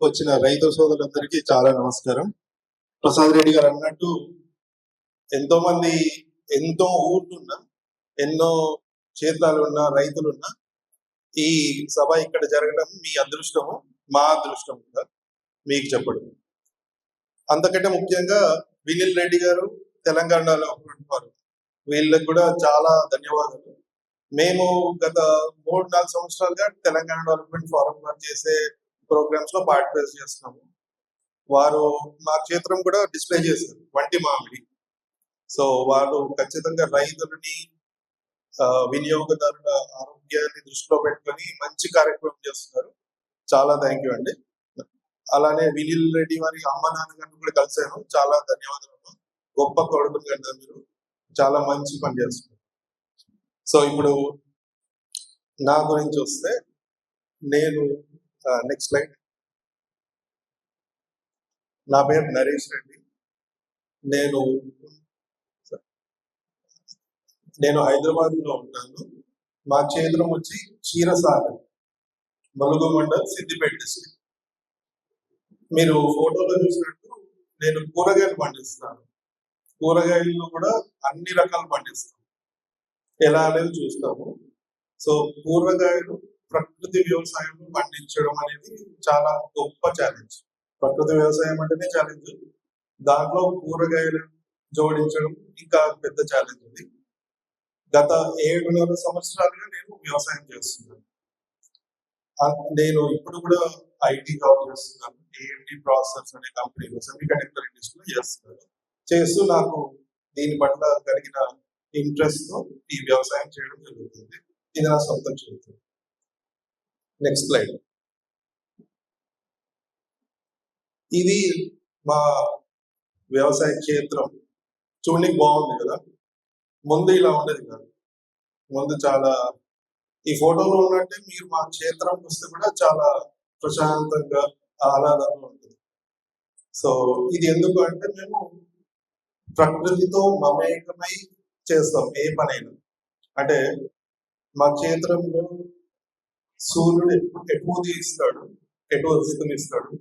వచ్చిన రైతు సోదరులందరికీ చాలా నమస్కారం. ప్రసాద్ రెడ్డి గారు అన్నట్టు ఎంతో మంది ఎంతో ఊర్లున్నా, ఎన్నో క్షేత్రాలున్న రైతులున్నా ఈ సభ ఇక్కడ జరగడం మీ అదృష్టము, మా అదృష్టం కూడా మీకు చెప్పడం. అంతకంటే ముఖ్యంగా వినిల్ రెడ్డి గారు తెలంగాణలో వారు, వీళ్ళకి కూడా చాలా ధన్యవాదాలు. మేము గత 3-4 సంవత్సరాలుగా తెలంగాణ డెవలప్మెంట్ ఫోరం వారు చేసే ప్రోగ్రామ్స్ లో పార్టిసిపేట్ చేస్తున్నాము. వారు మా క్షేత్రం కూడా డిస్ప్లే చేశారు, వంటి మామిడి. సో వాళ్ళు ఖచ్చితంగా రైతులని, వినియోగదారుల ఆరోగ్యాన్ని దృష్టిలో పెట్టుకొని మంచి కార్యక్రమం చేస్తున్నారు. చాలా థ్యాంక్ యూ అండి. అలానే వినిల్ రెడ్డి వారి అమ్మ నాన్నగారిని కూడా కలిసాను. చాలా ధన్యవాదాలు. గొప్ప కొడుకులు కదా మీరు, చాలా మంచి పని చేస్తున్నారు. సో ఇప్పుడు నా గురించి వస్తే, నేను నెక్స్ట్ స్లైడ్. నా పేరు నరేష్ రెడ్డి. నేను హైదరాబాద్ లో ఉంటాను. మా క్షేత్రం వచ్చి క్షీరసాగర్, ములుగు మండల్, సిద్దిపేట డిస్ట్రిక్ట్. మీరు ఫోటోలో చూసినట్టు నేను కూరగాయలు పండిస్తాను. కూరగాయలు కూడా అన్ని రకాలు పండిస్తాను. ఎలా అనేది చూస్తాము. సో కూరగాయలు ప్రకృతి వ్యవసాయంలో పండించడం అనేది చాలా గొప్ప ఛాలెంజ్. ప్రకృతి వ్యవసాయం అంటేనే ఛాలెంజ్, దాంట్లో కూరగాయలు జోడించడం ఇంకా పెద్ద ఛాలెంజ్ ఉంది. గత 7.5 సంవత్సరాలుగా నేను వ్యవసాయం చేస్తున్నాను. నేను ఇప్పుడు కూడా ఐటీ జాబ్ చేస్తున్నాను. ఏఎండి ప్రాసెస్ అనే కంపెనీలో సెమీకండక్టర్ ఇండస్ట్రీలో చేస్తూ నాకు దీని పట్ల కలిగిన ఇంట్రెస్ట్ తో ఈ వ్యవసాయం చేయడం జరుగుతుంది. ఇది నా సొంతం జీవితం. Next slide. ఇది మా వ్యవసాయ క్షేత్రం. చూడడానికి బాగుంది కదా. ముందు ఇలా ఉండేది కాదు. ముందు చాలా ఈ ఫోటోలో ఉన్నట్టే మీరు మా క్షేత్రం వస్తే కూడా చాలా ప్రశాంతంగా, ఆహ్లాదంగా ఉంటుంది. సో ఇది ఎందుకు అంటే, మేము ప్రకృతితో మమేకమై చేస్తాం ఏ పనైనా. అంటే మా క్షేత్రంలో సూర్యుడు ఎటు ఉదయిస్తాడు, ఎటు అస్తమిస్తాడు,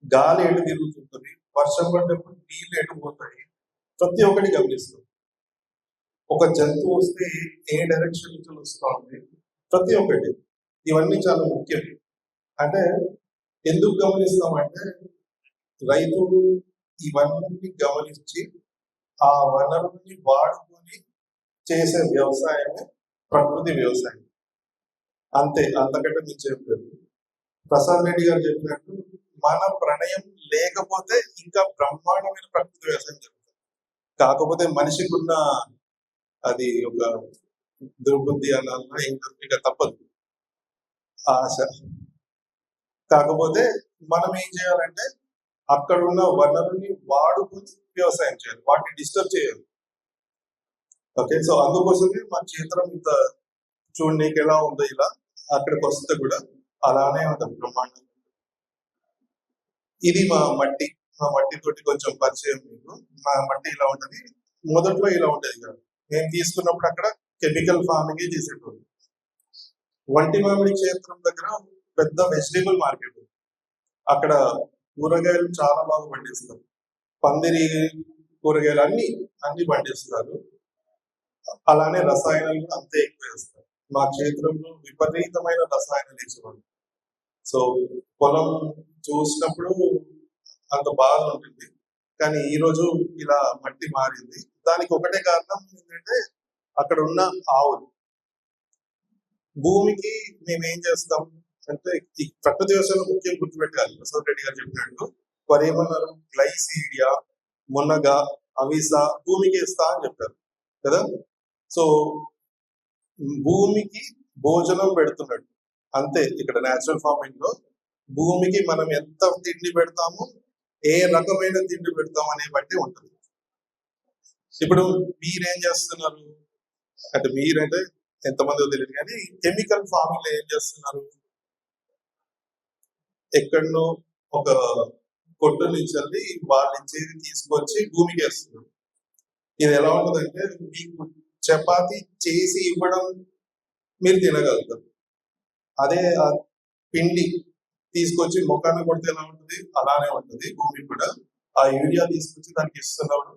గాలి ఎటు తిరుగుతుంటుంది, వర్షం పడ్డప్పుడు నీళ్ళు ఎటు పోతాయి, ప్రతి ఒక్కటి గమనిస్తాం. ఒక జంతువు వస్తే ఏ డైరెక్షన్ నుంచి వస్తూ ఉంది, ప్రతి ఒక్కటి. ఇవన్నీ చాలా ముఖ్యం. అంటే ఎందుకు గమనిస్తామంటే, రైతులు ఇవన్నీ గమనించి ఆ వనరుల్ని వాడుకొని చేసే వ్యవసాయమే ప్రకృతి వ్యవసాయం. అంతే, అంతకంటే మీకు చెప్పలేదు. ప్రసాద్ రెడ్డి గారు చెప్పినట్టు మన ప్రణయం లేకపోతే ఇంకా బ్రహ్మాండమైన ప్రకృతి వ్యవసాయం జరుగుతుంది. కాకపోతే మనిషికి ఉన్న అది ఒక దుర్బుద్ధి అన్న ఇంకా తప్పదు, ఆశ. కాకపోతే మనం ఏం చేయాలంటే, అక్కడ ఉన్న వనరుల్ని వాడుకొని వ్యవసాయం చేయాలి, వాటిని డిస్టర్బ్ చేయాలి. ఓకే, సో అందుకోసమే మన క్షేత్రం ఇంత చూడనీకి ఎలా ఉందో, ఇలా అక్కడికి వస్తే కూడా అలానే ఉంటుంది, బ్రహ్మాండం. ఇది మా మట్టితోటి కొంచెం పరిచయం మీకు. మా మట్టి ఇలా ఉంటది. మొదట్లో ఇలా ఉండేది కాదు. మేము తీసుకున్నప్పుడు అక్కడ కెమికల్ ఫార్మింగ్ చేసేటోళ్ళు. వంటి మామిడి క్షేత్రం దగ్గర పెద్ద వెజిటేబుల్ మార్కెట్. అక్కడ కూరగాయలు చాలా బాగా పండిస్తారు. పందిరి కూరగాయలు అన్ని పండిస్తారు. అలానే రసాయనాలు కూడా అంతే ఎక్కువ వేస్తారు. మా క్షేత్రంలో విపరీతమైన రసాయనాలు వేసేవాళ్ళు. సో పొలం చూసినప్పుడు అంత బాగా ఉంటుంది. కానీ ఈ రోజు ఇలా మట్టి మారింది. దానికి ఒకటే కారణం ఏంటంటే, అక్కడ ఉన్న ఆవులు. భూమికి మేము ఏం చేస్తాం అంటే, ఈ ప్రకృతి వ్యవసాయంలో ముఖ్యం గుర్తుపెట్టాలి. ప్రసాద్ రెడ్డి గారు చెప్పినట్టు వారు ఏమన్నారు, గ్లైసీడియా, మునగ, అవిస భూమికి ఇస్తా అని చెప్పారు కదా. సో భూమికి భోజనం పెడుతున్నట్టు అంతే. ఇక్కడ న్యాచురల్ ఫార్మింగ్ లో భూమికి మనం ఎంత తిండి పెడతామో, ఏ రకమైన తిండి పెడతాం అనే బట్టి ఉంటుంది. ఇప్పుడు మీరేం చేస్తున్నారు అంటే, మీరంటే ఎంతమంది తెలియదు కానీ కెమికల్ ఫార్మింగ్ లో ఏం చేస్తున్నారు, ఎక్కడనో ఒక కొట్టు నుంచి వెళ్ళి వాళ్ళ నుంచి తీసుకొచ్చి భూమికి వేస్తున్నారు. ఇది ఎలా ఉంటుందంటే, మీకు చపాతి చేసి ఇవ్వడం మీరు తినగలుగుతారు. అదే ఆ పిండి తీసుకొచ్చి మొఖాన్ని కొడితే ఎలా ఉంటుంది అలానే ఉంటుంది భూమి కూడా. ఆ యూరియా తీసుకొచ్చి దానికి ఇస్తున్నాడు.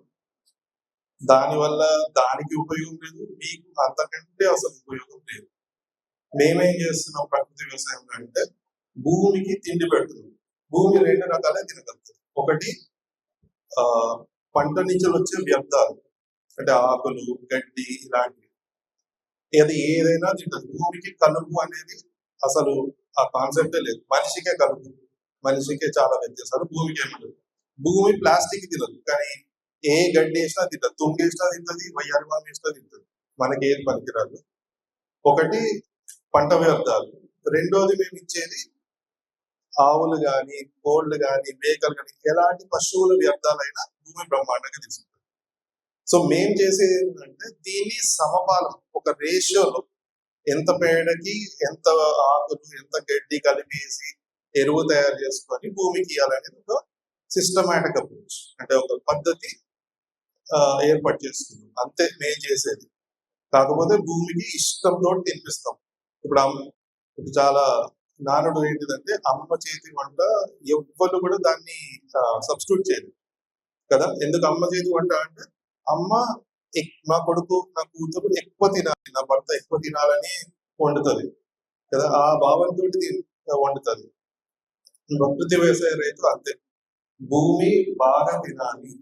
దానివల్ల దానికి ఉపయోగం లేదు, మీకు అంతకంటే అసలు ఉపయోగం లేదు. మేమేం చేస్తున్నాం ప్రకృతి వ్యవసాయంలో అంటే భూమికి తిండి పెడుతున్నాం. భూమి రెండు రకాలే తినగలుగుతుంది. ఒకటి పంట నుంచి వచ్చే వ్యర్థాలు, అంటే ఆకులు, గడ్డి ఇలాంటివి. అది ఏదైనా తింటది. భూమికి కలుపు అనేది అసలు ఆ కాన్సెప్టే లేదు. మనిషికే కలుపు, మనిషికే చాలా వ్యత్యాసాలు, భూమికి ఏముండదు. భూమి ప్లాస్టిక్ తినదు, కానీ ఏ గడ్డి వేసినా తింటది, తుంగేసినా తింటది, వయ్యారివాం వేసినా తింటది. మనకి ఏది పనికిరాదు. ఒకటి పంట వ్యర్థాలు, రెండోది మేము ఇచ్చేది ఆవులు గాని, కోళ్లు గాని, మేకలు గాని, ఎలాంటి పశువుల వ్యర్థాలైనా భూమి బ్రహ్మాండంగా తీసుకుంటుంది. సో మేం చేసేది ఏంటంటే దీన్ని సమపాలం, ఒక రేషియోలో ఎంత పేడకి ఎంత ఆకులు ఎంత గడ్డి కలిపేసి ఎరువు తయారు చేసుకొని భూమికి ఇవ్వాలనేది ఒక సిస్టమాటిక్ అప్రోచ్, అంటే ఒక పద్ధతి ఏర్పాటు చేసుకున్నాం. అంతే మేం చేసేది. కాకపోతే భూమికి ఇష్టంతో తినిపిస్తాం. ఇప్పుడు చాలా నానుడు ఏంటిదంటే అమ్మ చేతి వంట ఎవ్వరు కూడా దాన్ని సబ్స్టిట్యూట్ చేయదు కదా. ఎందుకు అమ్మ చేతి వంట అంటే అమ్మ మా కొడుకు నా కూతురు ఎక్కువ తినాలి, నా భర్త ఎక్కువ తినాలని వండుతుంది కదా, ఆ భావంతో వండుతుంది. ప్రకృతి వ్యవసాయ రైతు అంతే, భూమి బాగా తినాలి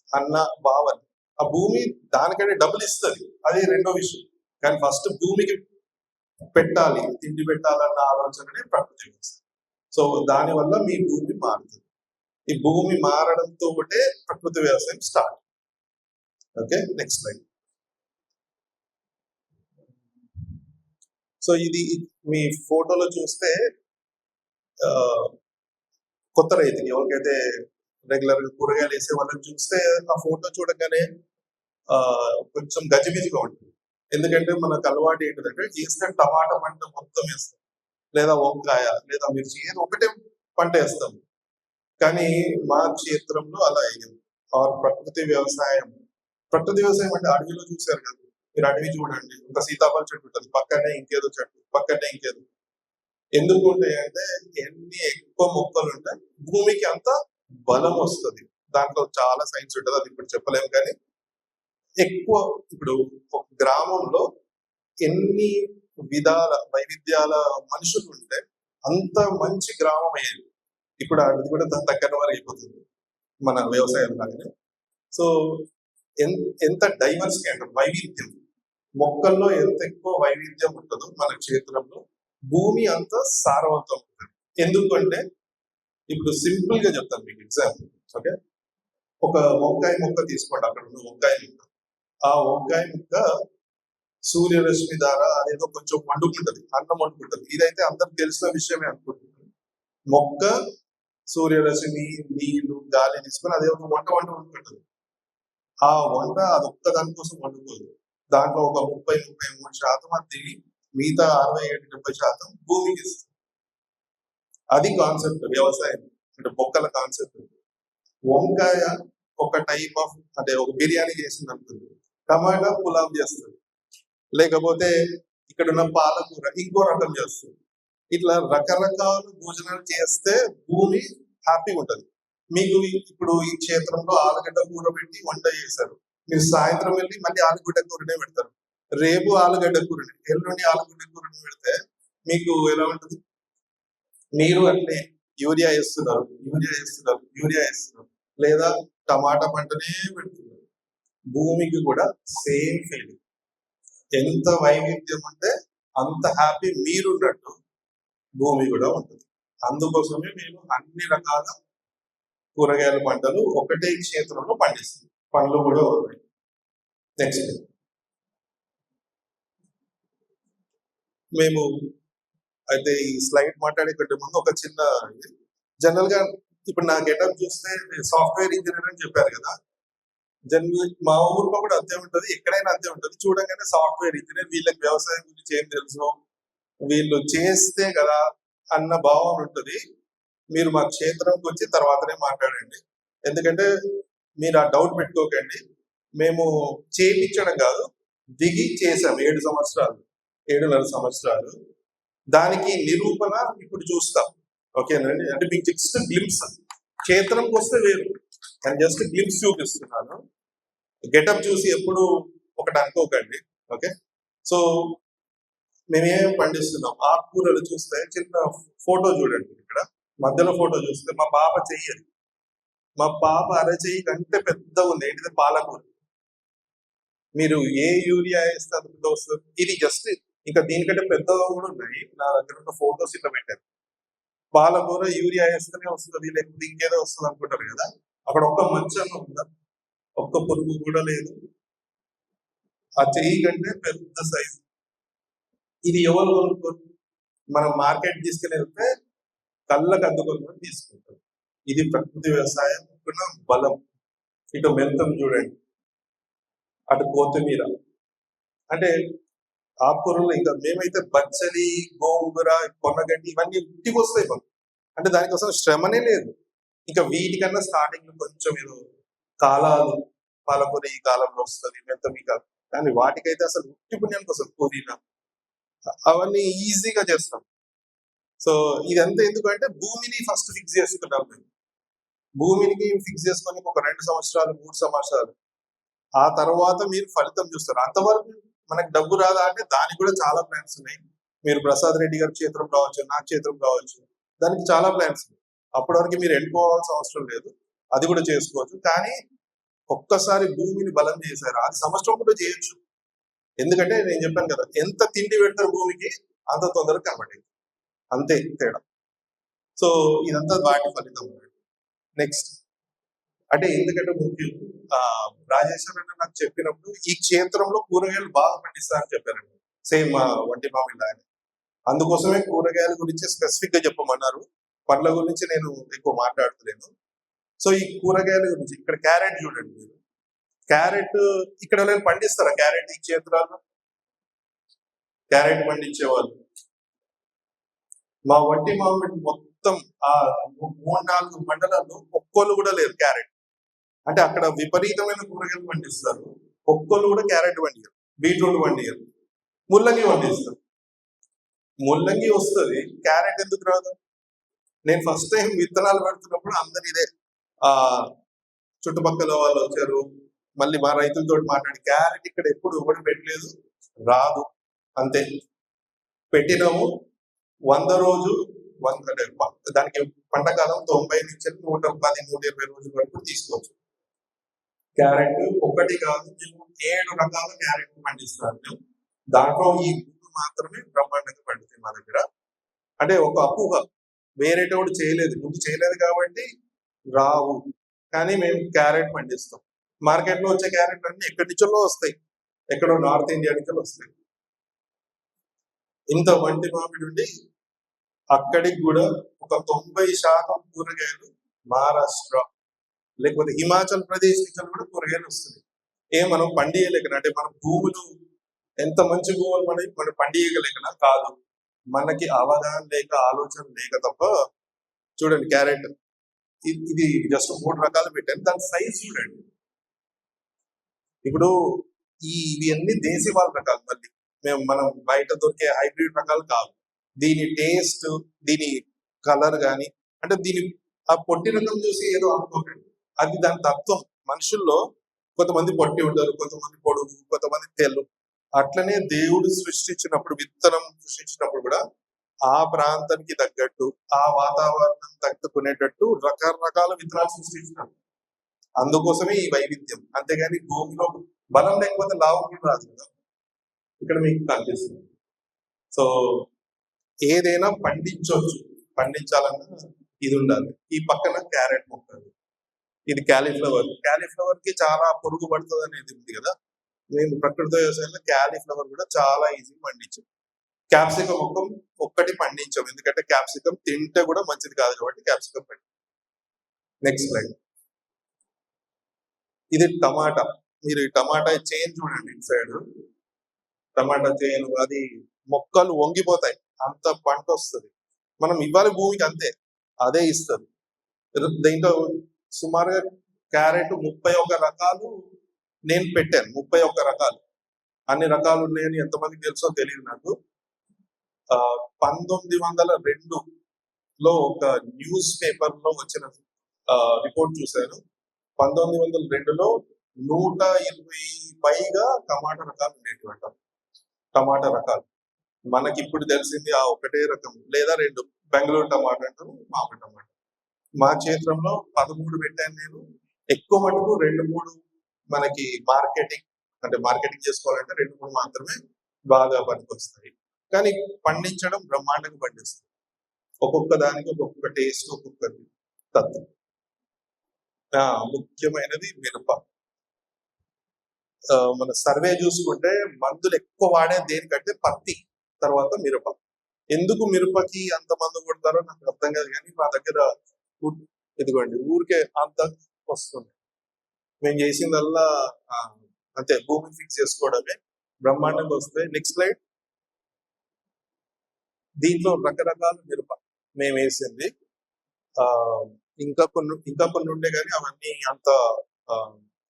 అన్న భావన. ఆ భూమి దానికంటే డబ్బులు ఇస్తుంది, అది రెండో విషయం. కానీ ఫస్ట్ భూమికి పెట్టాలి, తిండి పెట్టాలన్న ఆలోచననే ప్రకృతి వ్యవసాయం. సో దానివల్ల మీ భూమి మారుతుంది. ఈ భూమి మారడంతో ప్రకృతి వ్యవసాయం start. Okay, next slide. So ఇది మీ ఫోటోలో చూస్తే కొత్త రైతుకి ఎవరికైతే రెగ్యులర్ గా కూరగాయలు వేసే వాళ్ళని చూస్తే ఆ ఫోటో చూడగానే కొంచెం గజిబిజిగా ఉంటుంది. ఎందుకంటే మనకు అలవాటు ఏంటంటే వేస్తే టమాటా పంట మొత్తం వేస్తాం, లేదా వంకాయ లేదా మిర్చి, ఏదో ఒకటే పంట వేస్తాం. కానీ మా క్షేత్రంలో అలా అయ్యింది. ప్రకృతి వ్యవసాయం అంటే అడవిలో చూసారు కదా, మీరు అడవి చూడండి, ఒక సీతాఫల చెట్టు ఉంటుంది, పక్కనే ఇంకేదో చెట్టు, పక్కనే ఇంకేదో. ఎందుకు ఉంటాయంటే ఎన్ని ఎక్కువ మొక్కలు ఉంటాయి భూమికి అంత బలం వస్తుంది. దాంట్లో చాలా సైన్స్ ఉంటుంది, అది ఇప్పుడు చెప్పలేము. కానీ ఎక్కువ ఇప్పుడు ఒక గ్రామంలో ఎన్ని విధాల వైవిధ్యాల మనుషులు ఉంటే అంత మంచి గ్రామం అయ్యేది. ఇప్పుడు అది కూడా దగ్గర వరకు అయిపోతుంది మన వ్యవసాయం లాగానే. సో ఎంత డైవర్సిటీ అంటే వైవిధ్యం, మొక్కల్లో ఎంత ఎక్కువ వైవిధ్యం ఉంటుందో మన క్షేత్రంలో భూమి అంత సారవంతం ఉంటుంది. ఎందుకంటే ఇప్పుడు సింపుల్ గా చెప్తాను మీకు ఎగ్జాంపుల్. ఓకే, ఒక వంకాయ మొక్క తీసుకోండి, అక్కడ ఉన్న వంకాయ మొక్క. ఆ వంకాయ మొక్క సూర్యరశ్మి ద్వారా అదేదో కొంచెం వండుకుంటది, అన్నం వండుకుంటది. ఇదైతే అందరికి తెలిసిన విషయమే అనుకుంటున్నాను. మొక్క సూర్యరశ్మి, నీళ్లు, గాలి తీసుకొని అదే ఒక వంట వండుకుంటుంది. ఆ వంట అదొక్క దానికోసం వండుకోదు. దాంట్లో ఒక 30-33% అది తిని మిగతా 67-70% భూమికి ఇస్తుంది. అది కాన్సెప్ట్ వ్యవసాయం అంటే మొక్కల కాన్సెప్ట్. వంకాయ ఒక టైప్ ఆఫ్, అంటే ఒక బిర్యానీ చేసింది అనుకుంది, టమాటా పులావ్ చేస్తుంది, లేకపోతే ఇక్కడ ఉన్న పాలకూర ఇంకో రకం చేస్తుంది. ఇట్లా రకరకాల భోజనాలు చేస్తే భూమి హ్యాపీగా ఉంటుంది. మీకు ఇప్పుడు ఈ క్షేత్రంలో ఆలుగడ్డ కూర పెట్టి వంట చేశారు, మీరు సాయంత్రం వెళ్ళి మళ్ళీ ఆలుగడ్డ కూరనే పెడతారు. రేపు ఆలుగడ్డ కూరని, ఎల్లుండి ఆలుగడ్డ కూరని పెడితే మీకు ఎలా ఉంటుంది? మీరు అంటే యూరియా వేస్తున్నారు, లేదా టమాటా పంటనే పెడుతున్నారు. భూమికి కూడా సేమ్ ఫీలింగ్. ఎంత వైవిధ్యం ఉంటే అంత హ్యాపీ మీరున్నట్టు భూమి కూడా ఉంటుంది. అందుకోసమే మేము అన్ని రకాల కూరగాయల పంటలు ఒకటే క్షేత్రంలో పండిస్తాం. పండ్లు కూడా ఉన్నాయి. నెక్స్ట్, మేము అయితే ఈ స్లైడ్ మాట్లాడే కంటే ముందు ఒక చిన్న, జనరల్ గా ఇప్పుడు నా గెటప్ చూస్తే సాఫ్ట్వేర్ ఇంజనీర్ అని చెప్పారు కదా, జనరల్ మా ఊర్లో కూడా అంతే ఉంటది, ఎక్కడైనా అంతే ఉంటది. చూడగానే సాఫ్ట్వేర్ ఇంజనీర్, వీళ్ళకి వ్యవసాయం గురించి ఏం తెలుసు, వీళ్ళు చేస్తే కదా అన్న భావన ఉంటుంది. మీరు మా క్షేత్రంకి వచ్చి తర్వాతనే మాట్లాడండి. ఎందుకంటే మీరు ఆ డౌట్ పెట్టుకోకండి. మేము చేయించడం కాదు, దిగి చేసాం 7.5 సంవత్సరాలు. దానికి నిరూపణ ఇప్పుడు చూస్తాం. ఓకేనండి. అంటే మీకు జస్ట్ గ్లిమ్స్, క్షేత్రంకి వస్తే వేరు, కానీ జస్ట్ గ్లిమ్స్ చూపిస్తున్నాను. గెటప్ చూసి ఎప్పుడు ఒకటి అనుకోకండి. ఓకే, సో మేమేం పండిస్తున్నాం, ఆకుకూరలు చూస్తే చిన్న ఫోటో చూడండి, ఇక్కడ మధ్యలో ఫోటో చూస్తే మా పాప చెయ్యదు, మా పాప అరచెయ్యి కంటే పెద్దగా ఉంది. ఏంటిది? పాలకూర. మీరు ఏ యూరియా వేస్తే అది పెద్ద వస్తుంది. ఇది జస్ట్ ఇంకా దీనికంటే పెద్దగా కూడా ఉన్నాయి. నా దగ్గర ఉన్న ఫోటోస్ ఇట్లా పెట్టారు. పాలకూర యూరియా వేస్తేనే వస్తుంది, లేకపోతే ఇంకేదో వస్తుంది అనుకుంటారు కదా. అక్కడ ఒక్క మచ్చన్న ఉందా? ఒక్క పురుగు కూడా లేదు. ఆ చెయ్యి కంటే పెద్ద సైజు. ఇది ఎవరు కొనుక్కోరు? మనం మార్కెట్ తీసుకెళ్ళి వెళ్తే కళ్ళకు అద్దుకొని తీసుకుంటాం. ఇది ప్రకృతి వ్యవసాయం బలం. ఇటు మెంతం చూడండి, అటు కొత్తిమీర. అంటే ఆకుకూరలు ఇంకా మేమైతే బచ్చలి, గోంగూర, కొన్నగడ్డి ఇవన్నీ ఇంటికి వస్తాయి మాకు. అంటే దానికోసం శ్రమనే లేదు. ఇంకా వీటికన్నా స్టార్టింగ్ లో కొంచెం ఏదో కాలాలు, పాలకూర ఈ కాలంలో వస్తుంది, మెంతం ఈ కాలం, కానీ వాటికైతే అసలు ఉట్టి పుణ్యానికి వస్తుంది. పుదీనా అవన్నీ ఈజీగా చేస్తాం. సో ఇదంతా ఎందుకంటే భూమిని ఫస్ట్ ఫిక్స్ చేసుకున్నాం మేము. భూమిని ఫిక్స్ చేసుకొని ఒక 2 సంవత్సరాలు 3 సంవత్సరాలు, ఆ తర్వాత మీరు ఫలితం చూస్తారు. అంతవరకు మనకు డబ్బు రాదా అంటే దానికి కూడా చాలా ప్లాన్స్ ఉన్నాయి. మీరు ప్రసాద్ రెడ్డి గారి క్షేత్రం రావచ్చు, నా క్షేత్రం రావచ్చు, దానికి చాలా ప్లాన్స్ ఉన్నాయి. అప్పటి వరకు మీరు వెళ్ళిపోవాల్సిన అవసరం లేదు, అది కూడా చేసుకోవచ్చు. కానీ ఒక్కసారి భూమిని బలం చేశారు, అది సంవత్సరం కూడా చేయొచ్చు. ఎందుకంటే నేను చెప్పాను కదా, ఎంత తిండి పెడతారు భూమికి అంత తొందరగా కనబడి, అంతే తేడా. సో ఇదంతా వాటి ఫలితం. నెక్స్ట్ అంటే ఎందుకంటే ముఖ్యం, రాజేశ్వర అన్న నాకు చెప్పినప్పుడు ఈ క్షేత్రంలో కూరగాయలు బాగా పండిస్తారని చెప్పారండి. సేమ్ వంటి మామిడి ఆయన. అందుకోసమే కూరగాయల గురించి స్పెసిఫిక్ గా చెప్పమన్నారు. పండ్ల గురించి నేను ఎక్కువ మాట్లాడుతలేను. సో ఈ కూరగాయల గురించి ఇక్కడ క్యారెట్ చూడండి మీరు. క్యారెట్ ఇక్కడ నేను పండిస్తారా? క్యారెట్ ఈ క్షేత్రాల్లో క్యారెట్ పండించే వాళ్ళు మా వంటి మామిడి మొత్తం ఆ 3-4 మండలాల్లో ఒక్కళ్ళు కూడా లేరు క్యారెట్. అంటే అక్కడ విపరీతమైన కూరగాయలు పండిస్తారు, ఒక్కళ్ళు కూడా క్యారెట్ పండియరు, బీట్రూట్ పండియరు, ముల్లంగి పండిస్తారు. ముల్లంగి వస్తుంది, క్యారెట్ ఎందుకు రాదు? నేను ఫస్ట్ టైం విత్తనాలు పెడుతున్నప్పుడు అందరు ఇదే, ఆ చుట్టుపక్కల వాళ్ళు వచ్చారు, మళ్ళీ మా రైతులతో మాట్లాడి క్యారెట్ ఇక్కడ ఎప్పుడు ఎవరు పెట్టలేదు, రాదు, అంతే. పెట్టినాము 100 రోజు అంటే దానికి పంటకాలం 90 నుంచి 110, 120 రోజుల వరకు తీసుకోవచ్చు. క్యారెట్ ఒకటి కాదు, మేము 7 రకాల క్యారెట్ పండిస్తాను మేము. దాంట్లో ఈ 3 మాత్రమే బ్రహ్మాండంగా పండుతాయి మా దగ్గర. అంటే ఒక అప్పుగా వేరేటోడు చేయలేదు, ముందు చేయలేదు కాబట్టి రావు, కానీ మేము క్యారెట్ పండిస్తాం. మార్కెట్ లో వచ్చే క్యారెట్ అన్ని ఎక్కడి నుంచో వస్తాయి, ఎక్కడో నార్త్ ఇండియా నుంచి వస్తాయి. ఇంత వంటి మామిడి ఉండి అక్కడికి కూడా ఒక 90% కూరగాయలు మహారాష్ట్ర లేకపోతే హిమాచల్ ప్రదేశ్ నుంచి కూడా కూరగాయలు వస్తున్నాయి. మనం పండియలేకనా? అంటే మన భూములు ఎంత మంచి భూములు మనం పండియలేకనా? కాదు, మనకి అవగాహన లేక, ఆలోచన లేక తప్ప. చూడండి క్యారెట్, ఇది జస్ట్ 3 రకాలు పెట్టాను, దాని సైజ్ చూడండి. ఇప్పుడు ఇవి అన్ని దేశీవాళ రకాలు, మళ్ళీ మనం బయట దొరికే హైబ్రిడ్ రకాలు కాదు. దీని టేస్ట్, దీని కలర్ కానీ, అంటే దీని ఆ పొట్టి రకం చూసి ఏదో అనుకోకండి, అది దాని తత్వం. మనుషుల్లో కొంతమంది పొట్టి ఉంటారు, కొంతమంది పొడుగు, కొంతమంది తెల్లు. అట్లనే దేవుడు సృష్టించినప్పుడు, విత్తనం సృష్టించినప్పుడు కూడా ఆ ప్రాంతానికి తగ్గట్టు, ఆ వాతావరణం తట్టుకునేటట్టు రకరకాల విత్తనాలు సృష్టించినాడు. అందుకోసమే ఈ వైవిధ్యం. అంతేగాని భూమిలో బలం లేకపోతే లాభం కూడా రాదు కదా, ఇక్కడ మీకు కనిపిస్తుంది. సో ఏదైనా పండించవచ్చు, పండించాలన్నా ఇది ఉండాలి. ఈ పక్కన క్యారెట్ మొక్క, ఇది క్యాలీఫ్లవర్. క్యాలీఫ్లవర్ కి చాలా పురుగు పడుతుంది అనేది ఉంది కదా. మేము ప్రకృతి వ్యవసాయంలో క్యాలీఫ్లవర్ కూడా చాలా ఈజీగా పండించాం. క్యాప్సికం ఒక్కటి పండించాం, ఎందుకంటే క్యాప్సికం తింటే కూడా మంచిది కాదు కాబట్టి క్యాప్సికం పండి. Next slide. ఇది టమాటా. మీరు ఈ టమాటా చైన్ చూడండి, ఇటు సైడ్ టమాటా చైన్, అది మొక్కలు వంగిపోతాయి, అంత పంట వస్తుంది. మనం ఇవ్వాలి భూమికి, అంతే, అదే ఇస్తుంది. దీంట్లో సుమారుగా క్యారెట్ 31 రకాలు నేను పెట్టాను. 31 రకాలు. అన్ని రకాలు ఉన్నాయని ఎంతమందికి తెలుసో తెలియదు నాకు. 1902 లో ఒక న్యూస్ పేపర్ లో వచ్చిన రిపోర్ట్ చూశాను. 1902లో 120 పైగా టమాటా రకాలు ఉండేటివంట. టమాటా రకాలు మనకి ఇప్పుడు తెలిసింది ఆ ఒకటే రకం లేదా రెండు, బెంగళూరు టమాటా అంటారు, మామూలు టమాటా. మా క్షేత్రంలో 13 పెట్టాను నేను. ఎక్కువ మటుకు 2-3 మనకి మార్కెటింగ్ చేసుకోవాలంటే 2-3 మాత్రమే బాగా పనికొస్తాయి. కానీ పండించడం బ్రహ్మాండంగా పండిస్తుంది. ఒక్కొక్క దానికి ఒక్కొక్క టేస్ట్, ఒక్కొక్కటి తత్వం. ముఖ్యమైనది మిరప. మన సర్వే చూసుకుంటే మందులు ఎక్కువ వాడే దేనికంటే పత్తి, తర్వాత మిరప. ఎందుకు మిరపకి అంత మందు కొడతారో నాకు అర్థం కాదు, కానీ మా దగ్గర ఇదిగోండి ఊరికే అంత వస్తుంది. మేము చేసిందల్లా అంతే, భూమిని ఫిక్స్ చేసుకోవడమే, బ్రహ్మాండంగా వస్తాయి. Next slide. దీంట్లో రకరకాల మిరప మేము వేసింది. ఇంకా కొన్ని ఉండే కానీ అవన్నీ అంత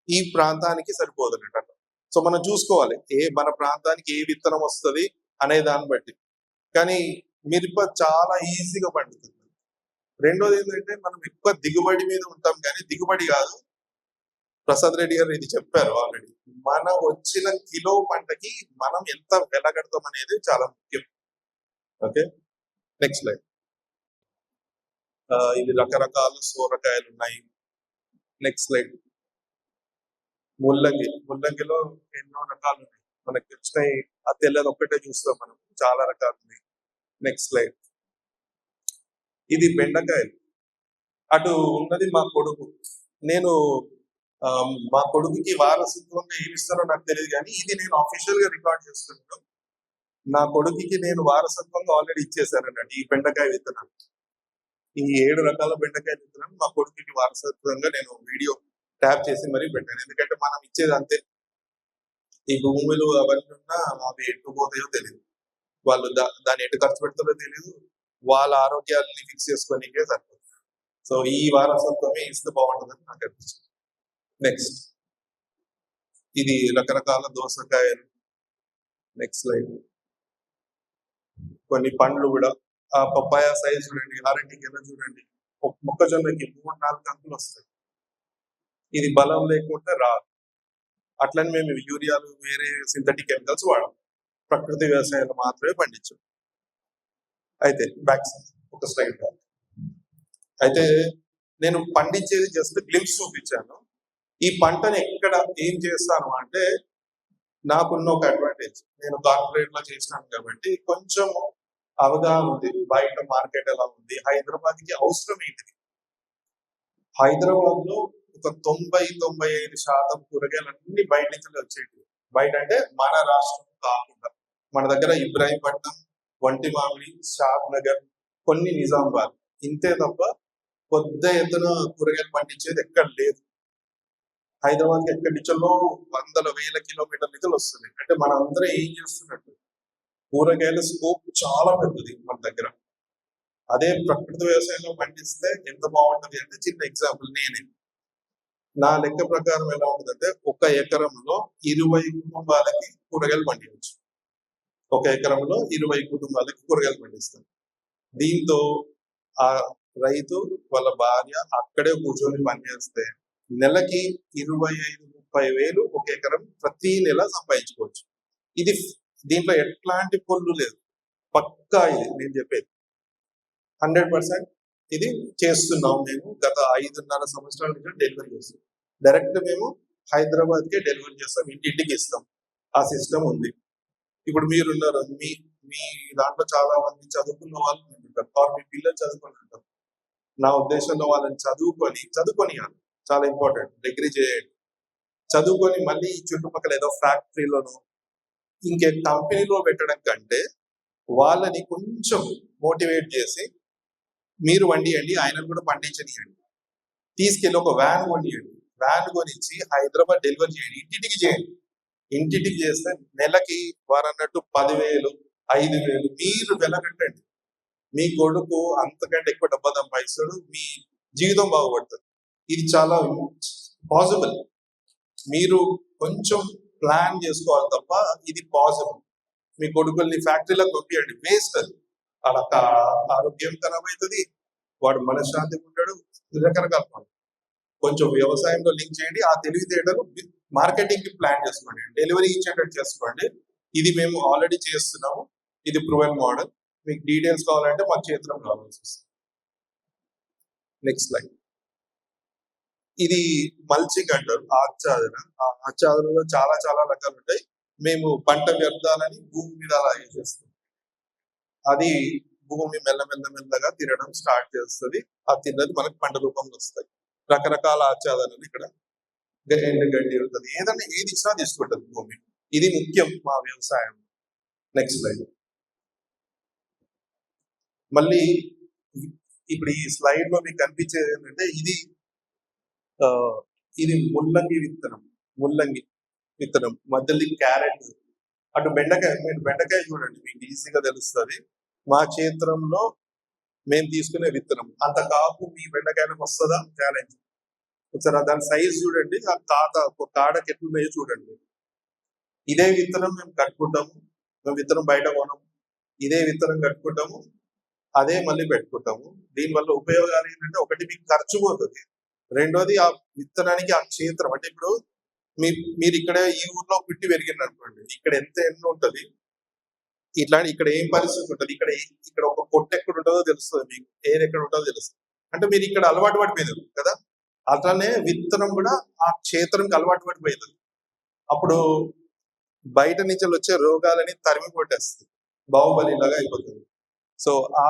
ఈ ప్రాంతానికి సరిపోదు అన్నట్టు. సో మనం చూసుకోవాలి మన ప్రాంతానికి ఏ విత్తనం వస్తుంది అనే దాన్ని బట్టి. కానీ మిరప చాలా ఈజీగా పండుతుంది. రెండోది ఏంటంటే మనం ఎక్కువ దిగుబడి మీద ఉంటాం, కానీ దిగుబడి కాదు. ప్రసాద్ రెడ్డి గారు ఇది చెప్పారు ఆల్రెడీ. మనం వచ్చిన కిలో పంటకి మనం ఎంత వెలగడతాం అనేది చాలా ముఖ్యం. Okay, next line. ఇది రకరకాల సోరకాయలు ఉన్నాయి. Next line. ముల్లంగిలో ఎన్నో రకాలు ఉన్నాయి. మనకి వచ్చినాయి ఆ తెల్లది ఒక్కటే చూస్తాం మనం, చాలా రకాలు ఉన్నాయి. Next line. ఇది బెండకాయలు. అటు ఉన్నది మా కొడుకు. నేను మా కొడుకుకి వారసత్వంగా ఏమిస్తారో నాకు తెలియదు, కానీ ఇది నేను అఫీషియల్ గా రికార్డ్ చేస్తున్నాను. నా కొడుకుకి నేను వారసత్వంగా ఆల్రెడీ ఇచ్చేసానన్నట్టు ఈ బెండకాయ విత్తనాలు. ఈ 7 రకాల బెండకాయ విత్తనాలు మా కొడుకుకి వారసత్వంగా నేను వీడియో ట్యాప్ చేసి మరీ పెట్టాను. ఎందుకంటే మనం ఇచ్చేది అంతే. ఈ భూములు అవన్నీ ఉన్నా అవి ఎటు పోతాయో తెలియదు, వాళ్ళు దాన్ని ఎటు ఖర్చు పెడతారో తెలియదు, వాళ్ళ ఆరోగ్యాలని ఫిక్స్ చేసుకోనికే సరిపోతుంది. సో ఈ వారసత్వమే ఇస్తే బాగుంటుందని నాకు అనిపించింది. నెక్స్ట్, ఇది రకరకాల దోసకాయలు. Next slide. కొన్ని పండ్లు కూడా, ఆ పప్పాయ సైజ్ చూడండి, అరటి కింద చూడండి, మొక్కజొన్నకి 3-4 కంకులు వస్తాయి. ఇది బలం లేకుండా రాదు. అట్లని మేము యూరియాలు, వేరే సింథటిక్ కెమికల్స్ వాడాం. ప్రకృతి వ్యవసాయాలు మాత్రమే పండించాం. అయితే బ్యాక్ ఒక స్లైడ్. అయితే నేను పండించేది జస్ట్ గ్లింప్స్ చూపించాను. ఈ పంటని ఎక్కడ ఏం చేస్తాను అంటే, నాకున్న ఒక అడ్వాంటేజ్, నేను కార్పొరేట్ లో చేసినాను కాబట్టి కొంచెం అవగాహన ఉంది బయట మార్కెట్ ఎలా ఉంది. హైదరాబాద్ కి అవసరం ఏంటిది? హైదరాబాద్ లో ఒక 90-95% కూరగాయలన్నీ బయట నుంచి వచ్చేవి. బయట అంటే మన రాష్ట్రం కాకుండా, మన దగ్గర ఇబ్రాహీంపట్నం, వంటి మామిడి, షాద్ నగర్, కొన్ని నిజామాబాద్, ఇంతే తప్ప పెద్ద ఎత్తున కూరగాయలు పండించేది ఎక్కడ లేదు. హైదరాబాద్ కి ఎక్కడి నుంచో 100,000 కిలోమీటర్ల నుంచి వస్తుంది. అంటే మన అందరం ఏం చేస్తున్నట్టు, కూరగాయల స్కోప్ చాలా పెద్దది మన దగ్గర. అదే ప్రకృతి వ్యవసాయంలో పండిస్తే ఎంత బాగుంటది అంటే, చిన్న ఎగ్జాంపుల్, నా లెక్క ప్రకారం ఎలా ఉంటుందంటే, 1 ఎకరంలో 20 కుటుంబాలకి కూరగాయలు పండించవచ్చు. 1 ఎకరంలో 20 కుటుంబాలకి కూరగాయలు పండిస్తారు. దీంతో ఆ రైతు వాళ్ళ భార్య అక్కడే కూర్చొని పనిచేస్తే నెలకి 25-30 వేలు 1 ఎకరం ప్రతి నెల సంపాదించుకోవచ్చు. ఇది దీంట్లో ఎట్లాంటి పొల్లు లేదు, పక్కా ఇది నేను చెప్పేది 100% ఇది చేస్తున్నాం. మేము గత 5.5 సంవత్సరాల నుంచి డెలివరీ చేస్తాం. డైరెక్ట్ మేము హైదరాబాద్ కే డెలివరీ చేస్తాం, ఇంటింటికి ఇస్తాం. ఆ సిస్టమ్ ఉంది. ఇప్పుడు మీరున్నారు, మీ దాంట్లో చాలా మంది చదువుకున్న వాళ్ళు ఉంటారు, మీ పిల్లలు చదువుకొని ఉంటారు. నా ఉద్దేశంలో వాళ్ళని చదువుకొని చాలా ఇంపార్టెంట్. డిగ్రీ చేయండి, చదువుకొని మళ్ళీ చుట్టుపక్కల ఏదో ఫ్యాక్టరీలోనో ఇంకే కంపెనీలో పెట్టడం కంటే వాళ్ళని కొంచెం మోటివేట్ చేసి మీరు వండియండి, ఆయనను కూడా పండించనియండి. తీసుకెళ్ళి ఒక వ్యాన్ కొనియండి, వ్యాన్ కొనిచ్చి హైదరాబాద్ డెలివరీ చేయండి, ఇంటింటికి చేయండి. ఇంటింటికి చేస్తే నెలకి వారన్నట్టు 10,000, 5,000 మీరు వెలగట్టండి. మీ కొడుకు అంతకంటే ఎక్కువ డబ్బు సంపాదిస్తాడు, మీ జీవితం బాగుపడుతుంది. ఇది చాలా పాసిబుల్. మీరు కొంచెం ప్లాన్ చేసుకోవాలి తప్ప ఇది పాసిబుల్. మీ కొడుకుల్ని ఫ్యాక్టరీలకు పంపించండి, వేస్ట్. అది అలా ఆరోగ్యం ఖరాబ్ అవుతుంది, వాడు మనశ్శాంతిగా ఉంటాడు, రకరకాల పనులు. కొంచెం వ్యవసాయంలో లింక్ చేయండి, ఆ తెలివితేటలు మార్కెటింగ్ కి ప్లాన్ చేసుకోండి, డెలివరీ ఇచ్చేటట్టు చేసుకోండి. ఇది మేము ఆల్రెడీ చేస్తున్నాము, ఇది ప్రూవెన్ మోడల్. మీకు డీటెయిల్స్ కావాలంటే మా చేతిలో కావాల్సి వస్తుంది. Next slide. ఇది మల్చింగ్ అంటారు, ఆచ్ఛాదన. ఆ ఆచ్ఛాదనలో చాలా చాలా రకాలు ఉంటాయి. మేము పంట వ్యర్థాలని భూమి మీద అలా చేస్తాం. అది భూమి మెల్లగా తినడం స్టార్ట్ చేస్తుంది. ఆ తిన్నది మనకు పంట రూపంలో వస్తాయి. రకరకాల ఆచ్ఛాదనలు ఇక్కడ గడ్డి ఉంటుంది, ఏదైనా ఏది ఇచ్చినా తీసుకుంటుంది భూమి. ఇది ముఖ్యం మా వ్యవసాయం. Next slide. మళ్ళీ ఇప్పుడు ఈ స్లైడ్ లో మీకు కనిపించేది ఏంటంటే ఇది ముల్లంగి విత్తనం, మధ్యలో క్యారెట్, అటు బెండకాయ. మీరు బెండకాయ చూడండి, మీకు ఈజీగా తెలుస్తుంది. మా క్షేత్రంలో మేము తీసుకునే విత్తనం అంత కాపు మీ బెండకాయలకు వస్తుందా ఛాలెంజ్. ఒకసారి దాని సైజ్ చూడండి, ఆ కాడకి ఎట్లున్నాయో చూడండి. ఇదే విత్తనం మేము కట్టుకుంటాము, మేము విత్తనం బయట కొనము, ఇదే విత్తనం కట్టుకుంటాము, అదే మళ్ళీ పెట్టుకుంటాము. దీనివల్ల ఉపయోగాలు ఏంటంటే, ఒకటి మీకు ఖర్చు పోతుంది, రెండోది ఆ విత్తనానికి ఆ క్షేత్రం. అంటే ఇప్పుడు మీరు ఇక్కడ ఈ ఊర్లో పుట్టి పెరిగిన అనుకోండి, ఇక్కడ ఎంత ఉంటుంది, ఇక్కడ ఏం పరిస్థితి ఉంటుంది, ఇక్కడ ఒక కొట్టు ఎక్కడ ఉంటుందో తెలుస్తుంది, మీకు ఏది ఎక్కడ ఉంటుందో తెలుస్తుంది. అంటే మీరు ఇక్కడ అలవాటు పడిపోయింది కదా, అట్లానే విత్తనం కూడా ఆ క్షేత్రంకి అలవాటు పడిపోయింది. అప్పుడు బయట నుంచి వచ్చే రోగాలని తరిమి కొట్టేస్తుంది, బాహుబలి లాగా అయిపోతుంది. సో ఆ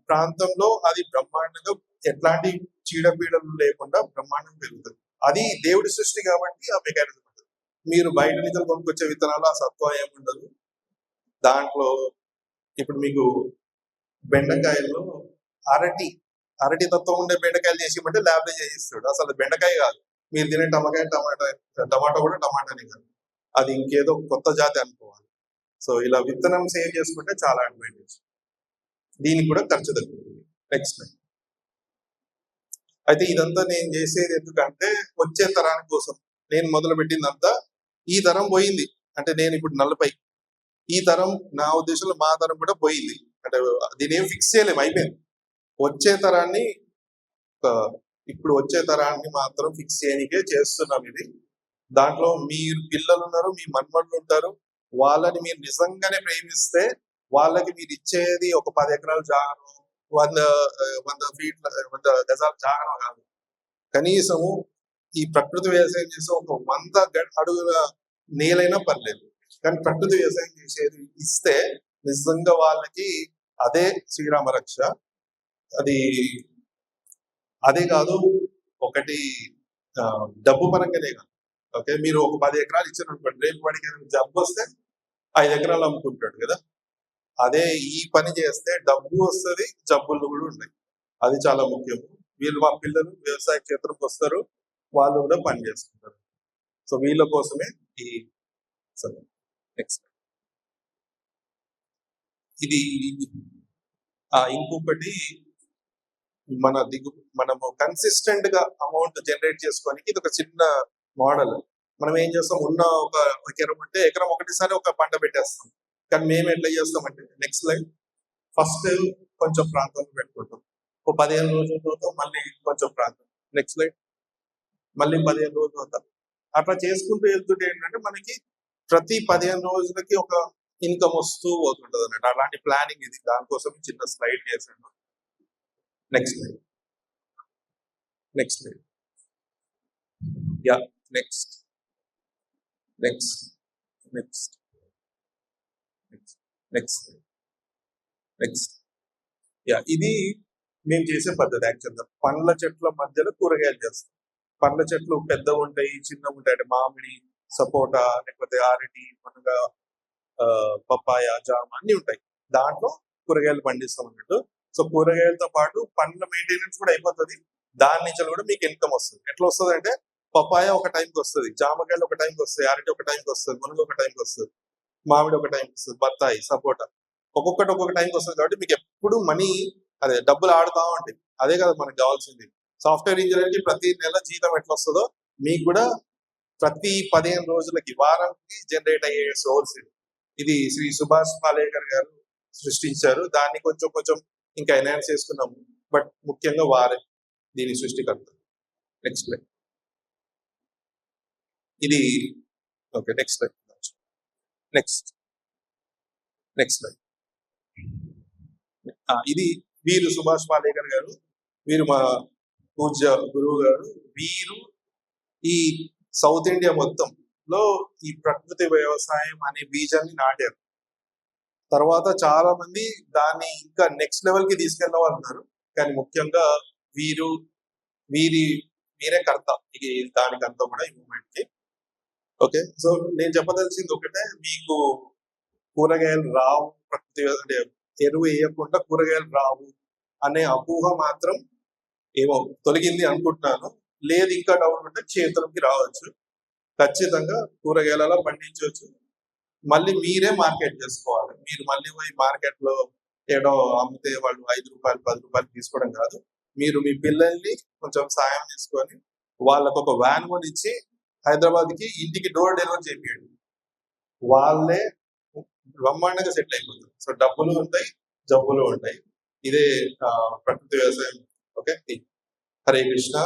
ప్రాంతంలో అది బ్రహ్మాండంగా ఎట్లాంటి చీడపీడలు లేకుండా బ్రహ్మాండం పెరుగుతుంది. అది దేవుడి సృష్టి కాబట్టి ఆ మెకానిజం ఉంటుంది. మీరు బయట నుంచి కొనుక్కొచ్చే విత్తనాలు ఆ సత్వం ఏముండదు దాంట్లో. ఇప్పుడు మీకు బెండకాయల్లో అరటి తత్వం ఉండే బెండకాయలు చేసిమంటే ల్యాబ్ లో చేయిస్తాడు. అసలు బెండకాయ కాదు, మీరు తినే టమాటా కూడా టమాటానే కాదు, అది ఇంకేదో కొత్త జాతి అనుకోవాలి. సో ఇలా విత్తనం సేవ్ చేసుకుంటే చాలా అడ్వాంటేజ్. దీనికి కూడా ఖర్చు తగ్గుతుంది. నెక్స్ట్. అయితే ఇదంతా నేను చేసేది ఎందుకంటే వచ్చే తరాని కోసం. నేను మొదలు పెట్టిందంతా ఈ తరం పోయింది, అంటే నేను ఇప్పుడు 40, ఈ తరం నా ఉద్దేశంలో మా తరం కూడా పోయింది, అంటే దీని ఏం ఫిక్స్ చేయలేము, అయిపోయింది. వచ్చే తరాన్ని వచ్చే తరాన్ని మాత్రం ఫిక్స్ చేయనికే చేస్తున్నాం ఇది. దాంట్లో మీరు పిల్లలు ఉన్నారు, మీ మన్మళ్ళు ఉంటారు, వాళ్ళని మీరు నిజంగానే ప్రేమిస్తే వాళ్ళకి మీరు ఇచ్చేది ఒక 10 ఎకరాలు జాగరం, 100 గజాలు జాగరం కాదు, కనీసము ఈ ప్రకృతి వ్యవసాయం చేసే ఒక 100 అడుగుల నేలైనా పర్లేదు, కానీ ప్రకృతి వ్యవసాయం చేసేది ఇస్తే నిజంగా వాళ్ళకి అదే శ్రీరామ రక్ష. అదే కాదు, ఒకటి డబ్బు పరంగానే కాదు. ఓకే, మీరు ఒక 10 ఎకరాలు ఇచ్చారనుకోండి, రేపు వాడికి జబ్బు వస్తే 5 ఎకరాలు అమ్ముకుంటాడు కదా. అదే ఈ పని చేస్తే డబ్బు వస్తుంది, జబ్బులు కూడా ఉన్నాయి. అది చాలా ముఖ్యం. మా పిల్లలు వ్యవసాయ క్షేత్రంకి వస్తారు, వాళ్ళు కూడా పని చేసుకుంటారు. సో వీళ్ళ కోసమే ఈ నెక్స్ట్. ఇది ఇంకొకటి, మనము కన్సిస్టెంట్ గా అమౌంట్ జనరేట్ చేసుకోవడానికి ఇది ఒక చిన్న మోడల్. మనం ఏం చేస్తాం, ఉన్న ఒక ఎకరం అంటే ఎకరం ఒకటిసారి ఒక పంట పెట్టేస్తాం. కానీ మేము ఎట్లా చేస్తామంటే, నెక్స్ట్ లైన్, ఫస్ట్ కొంచెం ప్రాంతంలో పెట్టుకుంటాం, ఒక 15 రోజుల తర్వాత మళ్ళీ కొంచెం ప్రాంతం, నెక్స్ట్ లైన్, మళ్ళీ 15 రోజుల తర్వాత అట్లా చేసుకుంటూ వెళ్తుంటే ఏంటంటే మనకి ప్రతి 15 రోజులకి ఒక ఇన్కమ్ వస్తూ పోతుంటది అన్నట్టు. అలాంటి ప్లానింగ్ ఇది, దానికోసం చిన్న స్లైడ్ చేశాను. Next line, next line, yeah next next next next next yeah ఇది మేము చేసే పద్ధతి. యాక్చువల్గా పండ్ల చెట్ల మధ్యలో కూరగాయలు చేస్తాం. పండ్ల చెట్లు పెద్దగా ఉంటాయి, చిన్నగా ఉంటాయి, అంటే మామిడి, సపోటా, లేకపోతే అరటి, మునగ, పప్పాయ, జామ అన్ని ఉంటాయి. దాంట్లో కూరగాయలు పండిస్తాం అన్నట్టు. సో కూరగాయలతో పాటు పండ్ల మెయింటెనెన్స్ కూడా అయిపోతుంది, దాని నుంచి కూడా మీకు ఇన్కమ్ వస్తుంది. ఎట్లా వస్తుంది అంటే, పప్పాయ ఒక టైంకి వస్తుంది, జామకాయలు ఒక టైంకి వస్తాయి, అరటి ఒక టైంకి వస్తుంది, మునగ ఒక టైంకి వస్తుంది, మామిడి ఒక టైంకి వస్తుంది, బత్తాయి, సపోటా ఒక్కొక్కటి ఒక్కొక్క టైంకి వస్తుంది. కాబట్టి మీకు ఎప్పుడు మనీ, అదే డబ్బులు ఆడుతూ ఉంటాయి. అదే కదా మనకు కావాల్సింది. సాఫ్ట్వేర్ ఇంజనీర్కి ప్రతి నెల జీతం ఎట్లా వస్తుందో మీకు కూడా ప్రతి 15 రోజులకి, వారానికి జనరేట్ అయ్యే సోర్స్ ఇది శ్రీ సుభాష్ పాలేకర్ గారు సృష్టించారు. దాన్ని కొంచెం ఇంకా ఎన్హాన్స్ చేసుకున్నాము. బట్ ముఖ్యంగా వారే దీని సృష్టికర్త. Next line. ఇది okay. Next line. Next next line. ఇది వీరు సుభాష్ పాలేకర్ గారు. వీరు మా పూజ్య గురువు గారు. వీరు ఈ సౌత్ ఇండియా మొత్తంలో ఈ ప్రకృతి వ్యవసాయం అనే బీజాన్ని నాటారు. తర్వాత చాలా మంది దాన్ని ఇంకా నెక్స్ట్ లెవెల్ కి తీసుకెళ్ళవారు ఉన్నారు. కానీ ముఖ్యంగా వీరే కర్త దానికంతా కూడా ఈ మూమెంట్ కి. ఓకే. సో నేను చెప్పదలిసింది ఒకటే, మీకు కూరగాయలు రావు, ప్రకృతి అంటే ఎరువు వేయకుండా కూరగాయలు రావు అనే అపోహ మాత్రం ఏమో తొలగింది అనుకుంటున్నాను. లేదు ఇంకా డౌట్ ఉంటే చేతులకి రావచ్చు. ఖచ్చితంగా కూరగాయలు అలా పండించవచ్చు. మళ్ళీ మీరే మార్కెట్ చేసుకోవాలి. మీరు మళ్ళీ పోయి మార్కెట్ లో ఏడో అమ్మితే వాళ్ళు 5 రూపాయలు 10 రూపాయలు తీసుకోవడం కాదు. మీరు మీ పిల్లల్ని కొంచెం సాయం తీసుకొని వాళ్ళకు ఒక వ్యాన్ కొని ఇచ్చి హైదరాబాద్ కి ఇంటికి డోర్ డెలివరీ చేయండి. వాళ్ళే బ్రహ్మాండంగా సెటిల్ అయిపోతారు. సో డబ్బులు ఉంటాయి, జబ్బులు ఉంటాయి. ఇదే ప్రకృతి వ్యవసాయం. ఓకే. హరే కృష్ణ.